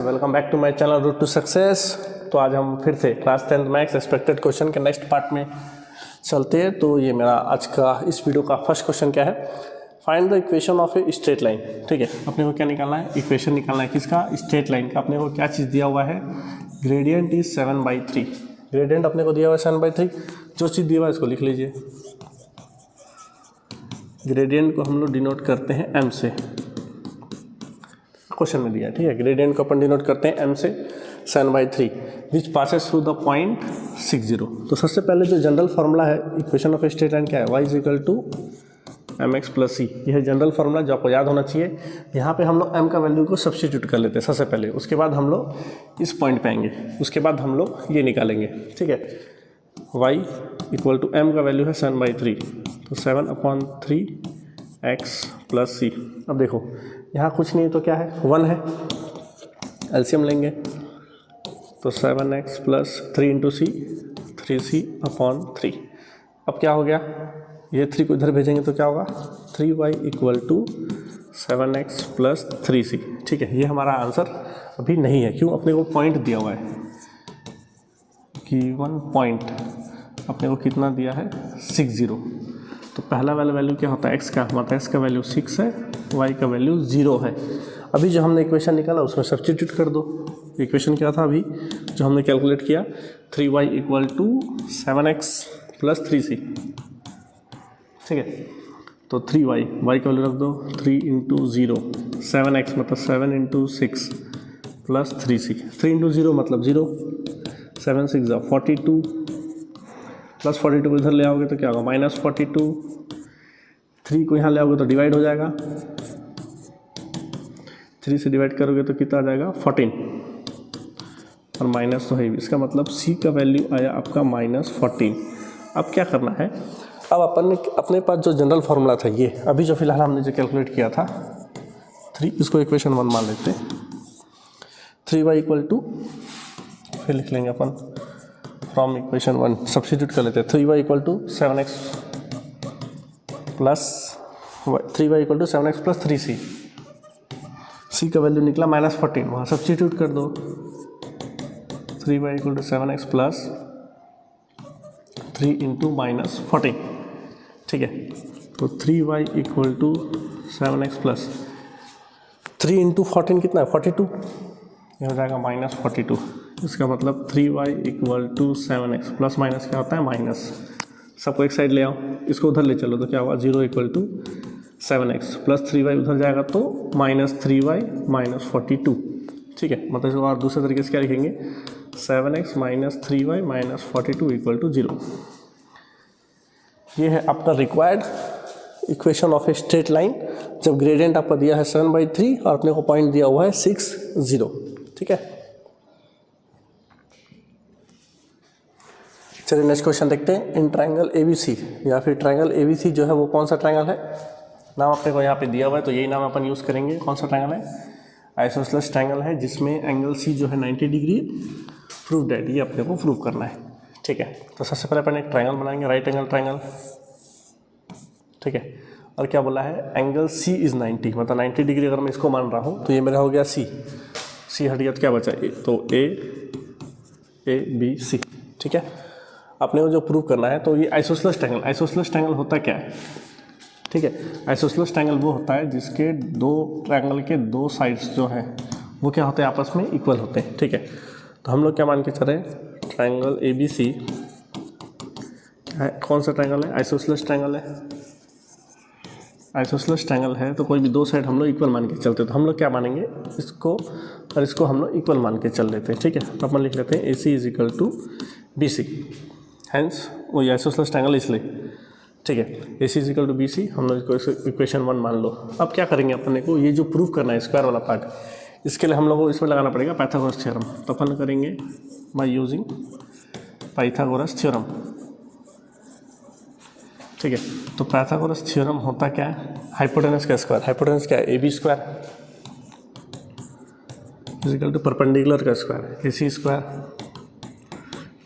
Welcome back to my channel root to success. तो आज हम फिर से class 10th maths expected question के नेक्स्ट पार्ट में चलते हैं। तो ये मेरा आज का इस वीडियो का फर्स्ट क्वेश्चन क्या है, find the equation of a straight line. ठीक है, अपने को क्या निकालना है, इक्वेशन निकालना है किसका, स्ट्रेट लाइन का। अपने को क्या चीज़ दिया हुआ है, ग्रेडियंट इज 7/3। ग्रेडियंट अपने को दिया हुआ है 7/3। जो चीज़ दिया हुआ है इसको लिख लीजिए। ग्रेडियंट को हम लोग डिनोट करते हैं एम से, क्वेश्चन में दिया है। ठीक है, ग्रेडियंट को अपन डिनोट करते हैं एम से 7/3 which passes through the point 60। तो सबसे पहले जो जनरल फार्मूला है equation of a straight line क्या है, y is equal to mx + c। यह है जनरल फार्मूला जो आपको याद होना चाहिए। यहाँ पे हम लोग m का वैल्यू को सब्स्टिट्यूट कर लेते हैं सबसे पहले, उसके बाद हम लोग इस पॉइंट पे आएंगे, उसके बाद हम लोग ये निकालेंगे। ठीक है, y इक्वल टू m का वैल्यू है 7/3, तो 7/3 x + c। अब देखो यहाँ कुछ नहीं तो क्या है, 1 है, एलसीएम लेंगे तो 7x + 3 × c 3c/3। अब क्या हो गया, ये 3 को इधर भेजेंगे तो क्या होगा, 3y = 7x + 3c। ठीक है, ये हमारा आंसर अभी नहीं है। क्यों, अपने को पॉइंट दिया हुआ है, गिवन पॉइंट अपने को कितना दिया है, 60। तो पहला वाला वैल्यू क्या होता है, x का, मतलब x का वैल्यू 6 है, y का वैल्यू 0 है। अभी जो हमने इक्वेशन निकाला उसमें सब्स्टिट्यूट कर दो। इक्वेशन क्या था अभी जो हमने कैलकुलेट किया, 3y = 7x + 3c। ठीक है, तो 3y, y का वैल्यू रख दो, 3 × 0, 7x मतलब 7 × 6 + 3c। 3 × 0 मतलब 0, 7 × 6 = 42, प्लस 42 को इधर ले आओगे तो क्या होगा, -42। 3 को यहाँ ले आओगे तो डिवाइड हो जाएगा, 3 से डिवाइड करोगे तो कितना आ जाएगा, 14, और माइनस तो है ही। इसका मतलब c का वैल्यू आया आपका -14। अब क्या करना है, अब अपने पास जो जनरल फार्मूला था ये, अभी जो फिलहाल हमने जो कैलकुलेट किया था 3, इसको इक्वेशन 1 मान लेते हैं। 3y = फिर लिख लेंगे अपन फ्रॉम इक्वेशन 1, सब्स्टिट्यूट कर लेते हैं। 3y = 7x + 3c। c का वैल्यू निकला -14, वहाँ सब्स्टिट्यूट कर दो। 3y = 7x + 3 × -14। ठीक है, तो 3y = 7x + 3 × 14 कितना है, 42। ये हो जाएगा -42। इसका मतलब 3y = 7x, प्लस माइनस क्या होता है, माइनस। सबको एक साइड ले आओ, इसको उधर ले चलो तो क्या होगा, 0 = 7x + 3y उधर जाएगा तो -3y -42। ठीक है, मतलब इसको और दूसरे तरीके से क्या लिखेंगे, 7x - 3y -42 = 0। ये है आपका required equation of a straight line जब ग्रेडियंट आपका दिया है 7/3 और अपने को पॉइंट दिया हुआ है 60। ठीक है, चलिए नेक्स्ट क्वेश्चन देखते हैं। इन ट्रायंगल ABC, या फिर ट्रायंगल ABC जो है वो कौन सा ट्रायंगल है, नाम अपने को यहाँ पे दिया हुआ है तो यही नाम अपन यूज़ करेंगे। कौन सा ट्रायंगल है, आइसोसेलेस ट्रायंगल है, जिसमें एंगल C जो है 90 डिग्री प्रूव्ड है, ये अपने को प्रूव करना है। ठीक है, तो सबसे पहले अपन एक ट्रायंगल बनाएंगे, राइट एंगल ट्रायंगल। ठीक है, और क्या बोला है, एंगल C इज़ 90, मतलब 90 डिग्री अगर मैं इसको मान रहा हूँ तो ये मेरा हो गया C हट गया तो क्या बचा, तो ABC। ठीक है, अपने को जो प्रूव करना है तो ये आइसोसेलेस ट्रायंगल होता क्या है। ठीक है, आइसोसेलेस ट्रायंगल वो होता है जिसके दो ट्रायंगल के दो साइड्स जो हैं वो क्या होते हैं, आपस में इक्वल होते हैं। ठीक है, तो हम लोग क्या मान के चल रहे हैं, ट्रायंगल ABC कौन सा ट्रायंगल है, आइसोसेलेस ट्रायंगल है। आइसोसेलेस ट्रायंगल है तो कोई भी दो साइड हम लोग इक्वल मान के चलते हैं, तो हम लोग क्या मानेंगे, इसको और इसको हम लोग इक्वल मान के चल लेते हैं। ठीक है, तो अपन लिख लेते हैं AC = BC, हैंस वो आइसोसेलेस ट्रायंगल इसलिए। ठीक है, AC = BC, हम लोग इसको इक्वेशन 1 मान लो। अब क्या करेंगे, अपने को ये जो प्रूव करना है स्क्वायर वाला पार्ट, इसके लिए हम लोग को इसमें लगाना पड़ेगा पाइथागोरस थ्योरम। तो अपन करेंगे बाय यूजिंग पाइथागोरस थ्योरम। ठीक है, तो पाइथागोरस थ्योरम होता क्या है, हाइपोटेनस का स्क्वायर, हाइपोटेनस क्या है, AB² = परपेंडिकुलर का स्क्वायर, AC²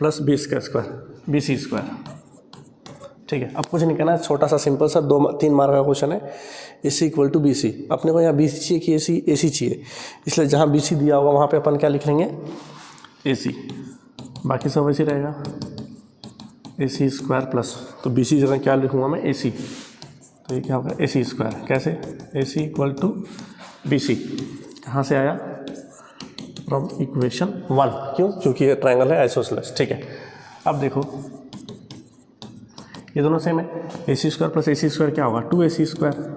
+ BC²। ठीक है, अब कुछ नहीं करना है, छोटा सा सिंपल सा 2-3 मार्क का क्वेश्चन है। AC equal to BC। अपने को यहाँ BC चाहिए कि AC चाहिए, इसलिए जहाँ BC दिया होगा वहाँ पे अपन क्या लिख लेंगे AC, बाकी सब वैसे रहेगा AC स्क्वायर प्लस, तो BC जगह क्या लिखूँगा मैं AC, तो ये क्या होगा AC स्क्वायर। कैसे AC इक्वल टू BC कहाँ से आया फ्रॉम इक्वेशन 1, क्यों, क्योंकि ये ट्रायंगल है आइसोसेलेस। ठीक है, अब देखो ये दोनों सेम है, AC square plus AC square क्या होगा 2AC स्क्वायर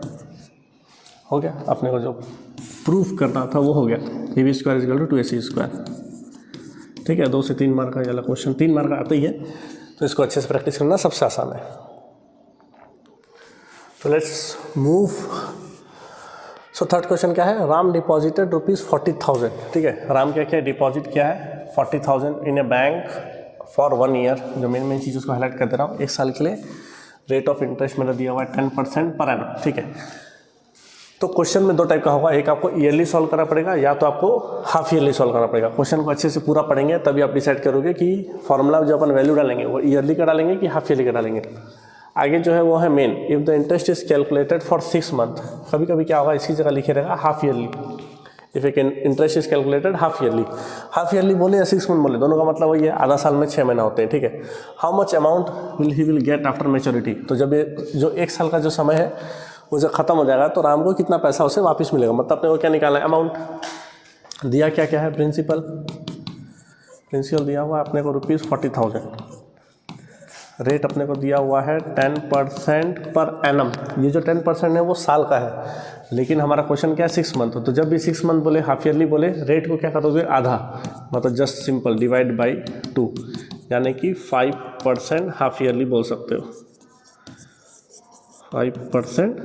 हो गया। अपने को जो प्रूफ करना था वो हो गया, AB square is equal to 2AC square. ठीक है, 2 से 3 मार्क का वाला क्वेश्चन 3 मार्क का आता ही है, तो इसको अच्छे से प्रैक्टिस करना सबसे आसान है। तो let's move. So third question क्या है, राम डिपॉजिटेड ₹40,000। ठीक है, राम क्या क्या डिपॉजिट किया है 40,000 इन ए बैंक फॉर 1 ईयर। जो मेन चीज़ उसको हाईलाइट कर दे रहा हूँ, 1 साल के लिए रेट ऑफ इंटरेस्ट मेरा दिया हुआ है 10% पर एनम। ठीक है, तो क्वेश्चन में 2 टाइप का होगा, एक आपको ईयरली सॉल्व करना पड़ेगा या तो आपको हाफ ईयरली सॉल्व करना पड़ेगा। क्वेश्चन को अच्छे से पूरा पढ़ेंगे तभी आप डिसाइड करोगे कि फॉर्मूला जो अपन वैल्यू डालेंगे वो ईयरली का डालेंगे कि हाफ ईयरली का डालेंगे। आगे जो है वो है main, if the interest is calculated for 6 month. कभी कभी क्या होगा इसी जगह लिखे रहेगा half yearly, if A interest is calculated half yearly बोले या 6 मंथ बोले, दोनों का मतलब वही है, आधा साल में 6 महीना होते हैं। ठीक है, how much amount he will get after maturity. तो जब ये जो 1 साल का जो समय है वो जब खत्म हो जाएगा तो राम को कितना पैसा उसे वापस मिलेगा, मतलब अपने को क्या निकालना है अमाउंट। दिया क्या क्या है प्रिंसिपल दिया हुआ है अपने को ₹40,000। रेट अपने को दिया हुआ है 10% पर एनम। ये जो 10% है वो साल का है, लेकिन हमारा क्वेश्चन क्या है 6 मंथ। तो जब भी 6 मंथ बोले हाफ ईयरली बोले, रेट को क्या कर दोगे आधा, मतलब जस्ट सिंपल डिवाइड बाई 2, यानी कि 5% हाफ ईयरली बोल सकते हो, 5%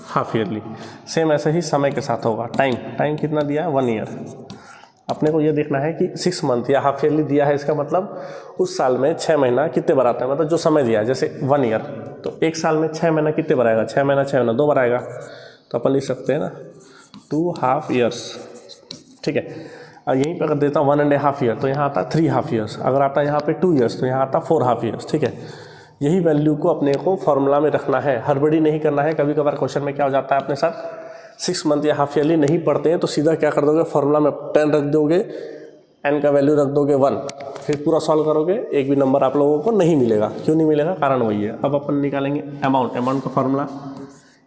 हाफ ईयरली। सेम ऐसे ही समय के साथ होगा। टाइम कितना दिया है 1 ईयर। अपने को ये देखना है कि 6 मंथ या हाफ ईयरली दिया है, इसका मतलब उस साल में 6 महीना कितने बार आता है, मतलब जो समय दिया है जैसे 1 ईयर, तो 1 साल में 6 महीना कितने बार आएगा, 6 महीना 2 बार आएगा, तो अपन लिख सकते हैं ना 2 हाफ ईयर्स। ठीक है, और यहीं पर अगर देता हूँ 1.5 ईयर तो यहाँ आता 3 हाफ ईयर्स, अगर आता यहाँ पे 2 ईयर्स तो यहाँ आता 4 हाफ ईयर्स। ठीक है, यही वैल्यू को अपने को फॉर्मूला में रखना है, हड़बड़ी नहीं करना है। कभी कभार क्वेश्चन में क्या हो जाता है अपने साथ 6 मंथ या हाफ ईयरली नहीं पढ़ते हैं तो सीधा क्या कर दोगे फॉर्मूला में 10 रख दोगे, एन का वैल्यू रख दोगे 1, फिर पूरा सॉल्व करोगे, एक भी नंबर आप लोगों को नहीं मिलेगा। क्यों नहीं मिलेगा, कारण वही है। अब अपन निकालेंगे अमाउंट का फॉर्मूला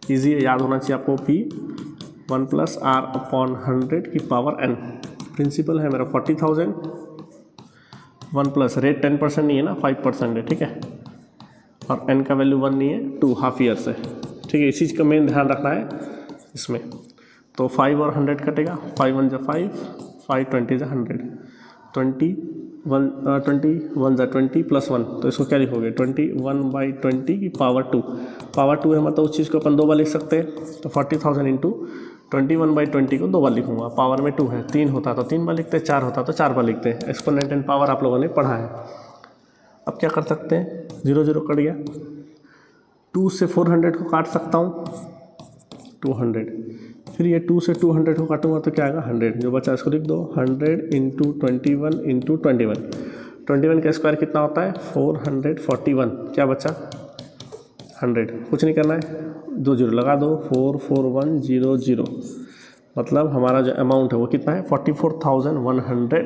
ईजी है, याद होना चाहिए आपको, P 1 + R/100 की पावर n। प्रिंसिपल है मेरा 40,000, 1 प्लस रेट 10% नहीं है ना 5% है। ठीक है, और n का वैल्यू 1 नहीं है 2 हाफ ईयर से। ठीक है, इस चीज़ का मेन ध्यान रखना है इसमें। तो 5 और 100 कटेगा, 5 1 = 5, 5 20 = 100, 21 = 20 + 1, तो इसको क्या लिखोगे 21/20 की पावर 2। पावर 2 है मतलब उस चीज़ को अपन 2 बार लिख सकते हैं, तो 40,000 × 21/20 को 2 बार लिखूंगा। पावर में 2 है, 3 होता तो 3 बार लिखते, 4 होता तो 4 बार लिखते हैं। एक्सपोनेंट एंड पावर आप लोगों ने पढ़ा है। अब क्या कर सकते हैं, 0 0 कट गया, 2 से 400 को काट सकता हूँ 200, फिर ये 2 से 200 को काटूंगा तो क्या आएगा 100, जो बचा इसको लिख दो 100 × 21 × 21। 21 का स्क्वायर कितना होता है 441, क्या बचा 100, कुछ नहीं करना है, 2 0 लगा दो, 44100, मतलब हमारा जो अमाउंट है वो कितना है 44,100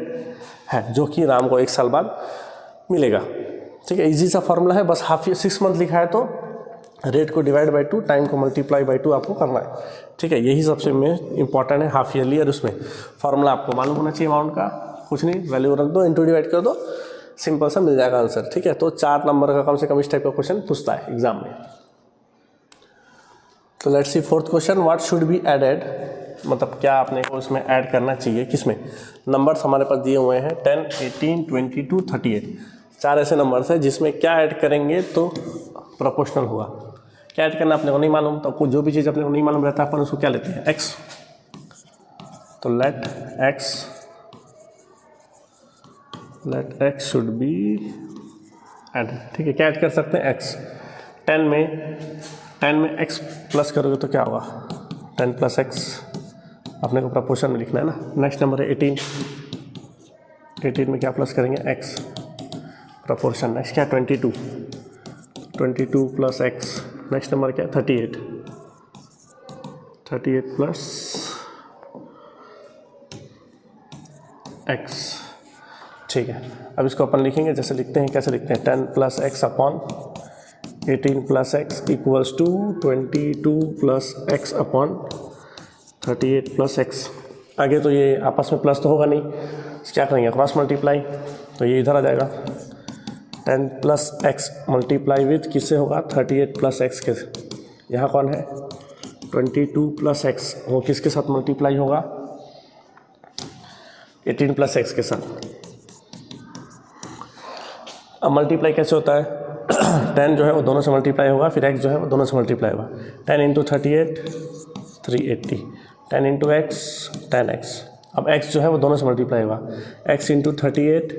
है, जो कि राम को 1 साल बाद मिलेगा। ठीक है, इजी सा फॉर्मूला है, बस हाफ ईयर 6 मंथ लिखा है तो रेट को डिवाइड बाई 2, टाइम को मल्टीप्लाई बाई 2 आपको करना है। ठीक है, यही सबसे मेन इंपॉर्टेंट है हाफ ईयरली, और उसमें फॉर्मूला आपको मालूम होना चाहिए अमाउंट का, कुछ नहीं, वैल्यू रख दो, इंटू डिवाइड कर दो, सिंपल सा मिल जाएगा आंसर। ठीक है, तो 4 नंबर का कम से कम इस टाइप का क्वेश्चन पूछता है एग्जाम में। तो let's see 4th question, what should be added, मतलब क्या आपने को इसमें ऐड करना चाहिए, किसमें। नंबर्स हमारे पास दिए हुए हैं 10, 18, 22, 38, 4 ऐसे नंबर्स हैं जिसमें क्या ऐड करेंगे तो प्रोपोर्शनल होगा। क्या ऐड करना अपने को नहीं मालूम, तो कुछ जो भी चीज़ अपने को नहीं मालूम रहता है अपन उसको क्या लेते हैं x, तो let x should be add. ठीक है, क्या ऐड कर सकते हैं x, 10 में x प्लस करोगे तो क्या होगा 10 + x, अपने को प्रोपोर्शन में लिखना है ना। नेक्स्ट नंबर है 18 में क्या प्लस करेंगे x, प्रोपोर्शन। नेक्स्ट क्या 22 + x, नेक्स्ट नंबर क्या 38 38 प्लस x। ठीक है, अब इसको अपन लिखेंगे जैसे लिखते हैं, कैसे लिखते हैं, 10 plus x upon 18 plus x equals to 22 plus x upon 38 plus x. आगे तो ये आपस में प्लस तो होगा नहीं, क्या करेंगे, क्रॉस मल्टीप्लाई, तो ये इधर आ जाएगा। 10 प्लस एक्स मल्टीप्लाई विथ किससे होगा, 38 प्लस एक्स के। यहाँ कौन है, 22 प्लस एक्स, वो किसके साथ मल्टीप्लाई होगा, 18 प्लस एक्स के साथ। अब मल्टीप्लाई कैसे होता है, 10 जो है वो दोनों से मल्टीप्लाई होगा, फिर x जो है वो दोनों से मल्टीप्लाई होगा। 10 इंटू 38 380, 10 इंटू एक्स 10x। अब x जो है वो दोनों से मल्टीप्लाई होगा, x into 38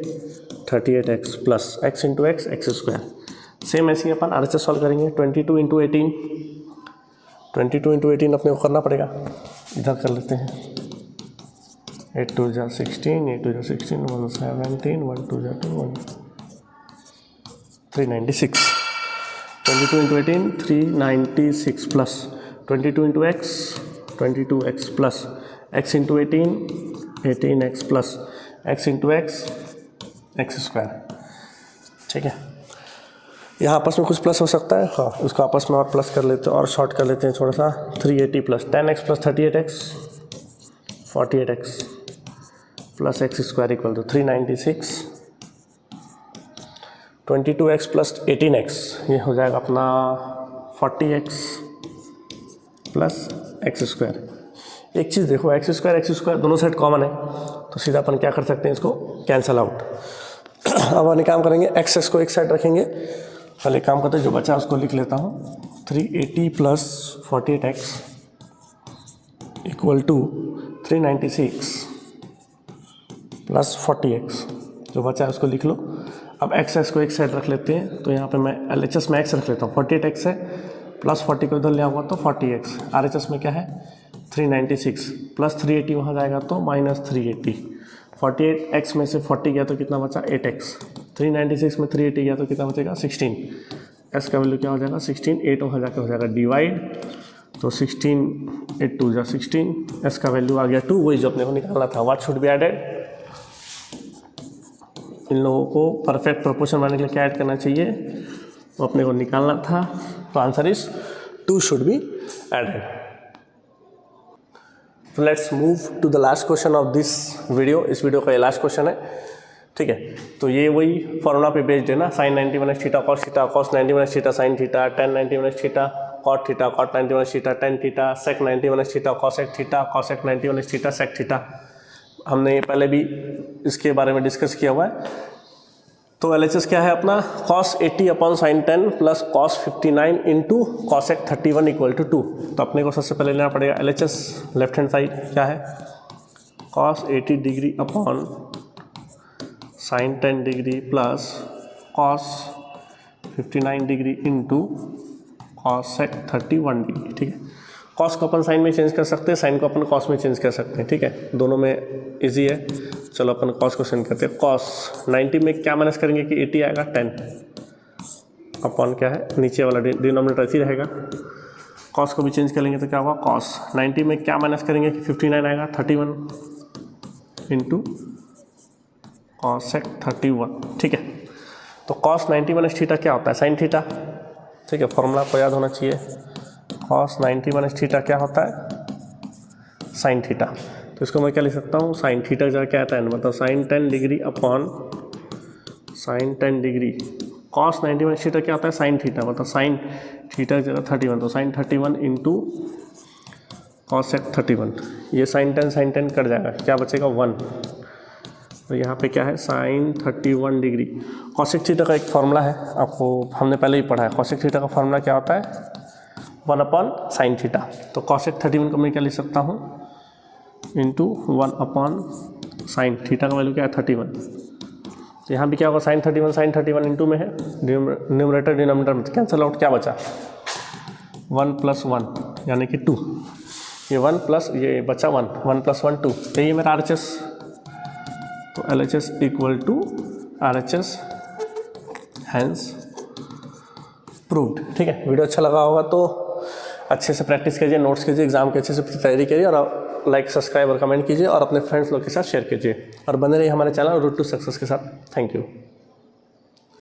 38x plus x into x x square. Same ऐसे ही अपन RHS सॉल्व करेंगे। 22 इंटू 18, 22 इंटू 18 अपने को करना पड़ेगा, इधर कर लेते हैं। 8 2 जा 16, 8 2 जा 16, 1 17, 1 2 जा 2, 1 396। 22 into 18 396 plus 22 into x 22x plus x into 18 18x plus x into x x square. ठीक है, यहाँ आपस में कुछ प्लस हो सकता है, हाँ उसको आपस में और प्लस कर लेते हैं और शॉर्ट कर लेते हैं थोड़ा सा। 380 plus 10x plus 38x 48x plus x square equal to 396। 22x plus 18x, ये हो जाएगा अपना 40x प्लस एक्स स्क्वायर। एक चीज़ देखो, एक्स स्क्वायर दोनों साइड कॉमन है, तो सीधा अपन क्या कर सकते हैं, इसको कैंसिल आउट। अब अपन काम करेंगे, एक्स को एक साइड रखेंगे, पहले काम करते हैं, जो बचा उसको लिख लेता हूँ। 380 plus 48x equal to 396 plus 40x, जो बचा है उसको लिख लो। अब एक्स को एक साइड रख लेते हैं, तो यहाँ पे मैं LHS में x रख लेता हूँ। 48x है प्लस 40 को इधर ले आऊँगा तो 40x। RHS में क्या है 396 प्लस 380 वहाँ जाएगा तो माइनस 380। 48x में से 40 गया तो कितना बचा 8x। 396 में 380 गया तो कितना बचेगा 16। s का वैल्यू क्या हो जाएगा 16, 8 वहाँ जाकर हो जाएगा डिवाइड, तो 16 8 2 जा 16, s का वैल्यू आ गया 2, वही जो अपने को निकालना था। व्हाट शुड बी एडेड, इन लोगों को परफेक्ट प्रोपोर्शन बनाने के लिए क्या ऐड करना चाहिए, वो अपने को निकालना था। तो answer is 2 should be added. तो let's move to the last question of this video. इस वीडियो का ये लास्ट क्वेश्चन है, ठीक है। तो ये वही फॉर्मूला पे बेस्ड है ना, sin 90 minus theta cos theta, cos 90 minus theta sin theta, tan 90 minus theta cot theta, cot 90 minus theta tan theta, sec 90 minus theta cosec theta, cosec 90 minus theta sec theta. हमने पहले भी इसके बारे में discuss किया हुआ है। तो LHS क्या है अपना, cos 80 upon sine 10 plus cos 59 into cosec 31 equal to 2। तो अपने को सबसे पहले लेना पड़ेगा LHS। लेफ्ट हैंड साइड क्या है, cos 80 degree upon sine 10 degree plus cos 59 degree into cosec 31 degree. ठीक है, कॉस को अपन साइन में चेंज कर सकते हैं, साइन को अपन कॉस में चेंज कर सकते हैं। ठीक है, दोनों में इजी है। चलो अपन कॉस को सेंड करते हैं। कॉस 90 में क्या माइनस करेंगे कि 80 आएगा, 10 अपॉन क्या है नीचे वाला डिनोमिनेटर ऐसी रहेगा। कॉस को भी चेंज कर लेंगे तो क्या होगा, कॉस 90 में क्या माइनस करेंगे कि 59 आएगा, 31 इंटू कॉसेक 31। ठीक है, तो कॉस 90 माइनस थीटा क्या होता है, साइन थीटा। ठीक है, फॉर्मूला को याद होना चाहिए। कॉस 90 माइनस थीटा क्या होता है, साइन थीटा। तो इसको मैं क्या लिख सकता हूँ, साइन थीटा जगह क्या आता है, मतलब sine 10 degree upon sine 10 degree. Cos 90 minus theta क्या होता है, साइन थीटा, मतलब साइन थीटा जगह 31, तो साइन 31 इंटू कॉसेक 31। ये साइन 10 कट जाएगा, क्या बचेगा 1। तो यहाँ पे क्या है, साइन 31 डिग्री। कॉसेक थीटा का एक फॉर्मूला है, आपको हमने पहले ही पढ़ा है। कॉसेक थीटा का फॉर्मूला क्या होता है, 1 अपॉन साइन थीटा। तो कॉसेक 31 को मैं क्या लिख सकता हूँ, इंटू 1 अपॉन साइन थीटा का वैल्यू क्या है 31। तो यहाँ भी क्या होगा, साइन 31 इंटू में है, न्यूमरेटर डिनोमिनेटर में कैंसिल आउट, क्या बचा 1 प्लस 1 यानी कि 2। ये 1 प्लस ये बचा 1 प्लस 1 2। तो ये मेरा RHS। तो LHS इक्वल टू RHS, हैंस प्रूव्ड। ठीक है, वीडियो अच्छा लगा होगा तो अच्छे से प्रैक्टिस कीजिए, नोट्स कीजिए, एग्जाम की अच्छे से तैयारी कीजिए और लाइक, सब्सक्राइब और कमेंट कीजिए और अपने फ्रेंड्स लोग के साथ शेयर कीजिए और बने रहिए हमारे चैनल रूट टू सक्सेस के साथ। Thank you.